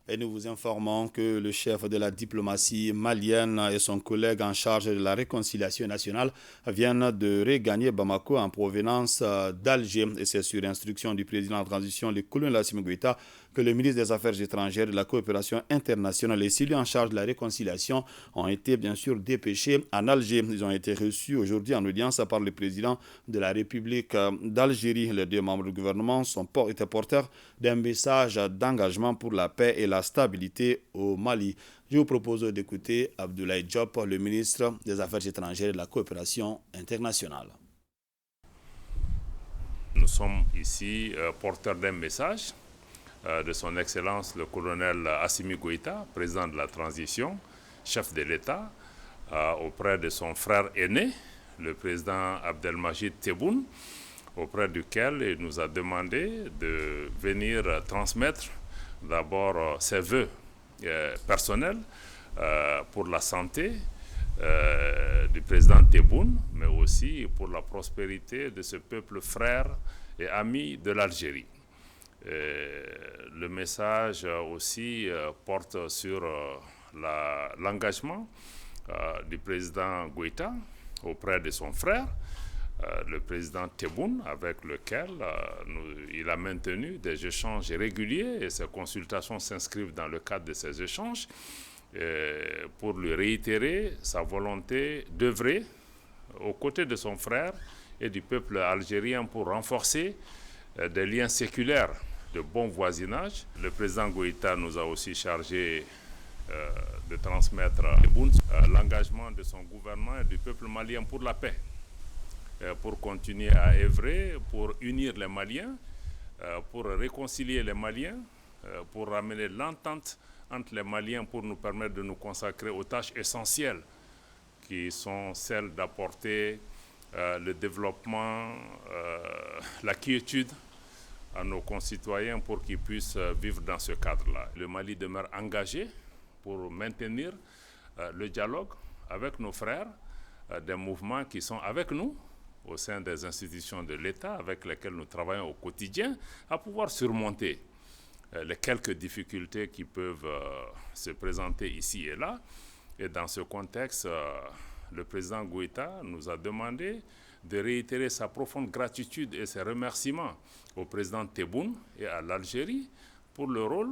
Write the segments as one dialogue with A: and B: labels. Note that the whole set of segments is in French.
A: Et nous vous informons que le chef de la diplomatie malienne et son collègue en charge de la réconciliation nationale viennent de regagner Bamako en provenance d'Alger. Et c'est sur instruction du président en transition, le colonel Assimi Goïta, que le ministre des Affaires étrangères, de la coopération internationale et celui en charge de la réconciliation ont été bien sûr dépêchés en Alger. Ils ont été reçus aujourd'hui en audience par le président de la République d'Algérie. Les deux membres du gouvernement étaient porteurs d'un message d'engagement pour la paix et la stabilité au Mali. Je vous propose d'écouter Abdoulaye Diop, le ministre des Affaires étrangères et de la coopération internationale.
B: Nous sommes ici porteurs d'un message de son Excellence le colonel Assimi Goïta, président de la transition, chef de l'État, auprès de son frère aîné, le président Abdelmajid Tebboune, auprès duquel il nous a demandé de venir transmettre d'abord ses vœux personnels pour la santé du président Tebboune, mais aussi pour la prospérité de ce peuple frère et ami de l'Algérie. Le message aussi porte sur l'engagement du président Goïta auprès de son frère, le président Tebboune, avec lequel il a maintenu des échanges réguliers et ces consultations s'inscrivent dans le cadre de ces échanges pour lui réitérer sa volonté d'œuvrer aux côtés de son frère et du peuple algérien pour renforcer des liens séculaires de bon voisinage. Le président Goïta nous a aussi chargé de transmettre l'engagement de son gouvernement et du peuple malien pour la paix, pour continuer à œuvrer, pour unir les Maliens, pour réconcilier les Maliens, pour ramener l'entente entre les Maliens pour nous permettre de nous consacrer aux tâches essentielles qui sont celles d'apporter le développement, la quiétude à nos concitoyens pour qu'ils puissent vivre dans ce cadre-là. Le Mali demeure engagé pour maintenir le dialogue avec nos frères, des mouvements qui sont avec nous au sein des institutions de l'État avec lesquelles nous travaillons au quotidien, à pouvoir surmonter les quelques difficultés qui peuvent se présenter ici et là. Et dans ce contexte, le président Goïta nous a demandé de réitérer sa profonde gratitude et ses remerciements au président Tebboune et à l'Algérie pour le rôle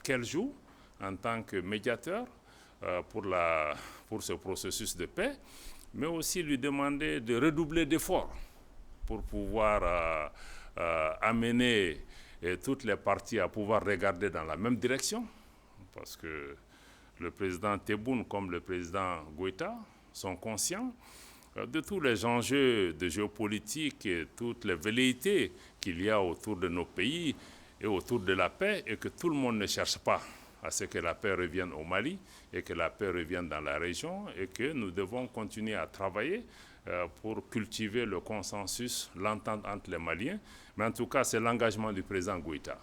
B: qu'elle joue en tant que médiateur pour ce processus de paix, mais aussi lui demander de redoubler d'efforts pour pouvoir amener toutes les parties à pouvoir regarder dans la même direction, parce que le président Tebboune comme le président Goïta sont conscients de tous les enjeux de géopolitique et toutes les velléités qu'il y a autour de nos pays et autour de la paix, et que tout le monde ne cherche pas à ce que la paix revienne au Mali et que la paix revienne dans la région, et que nous devons continuer à travailler pour cultiver le consensus, l'entente entre les Maliens. Mais en tout cas, c'est l'engagement du président Goïta.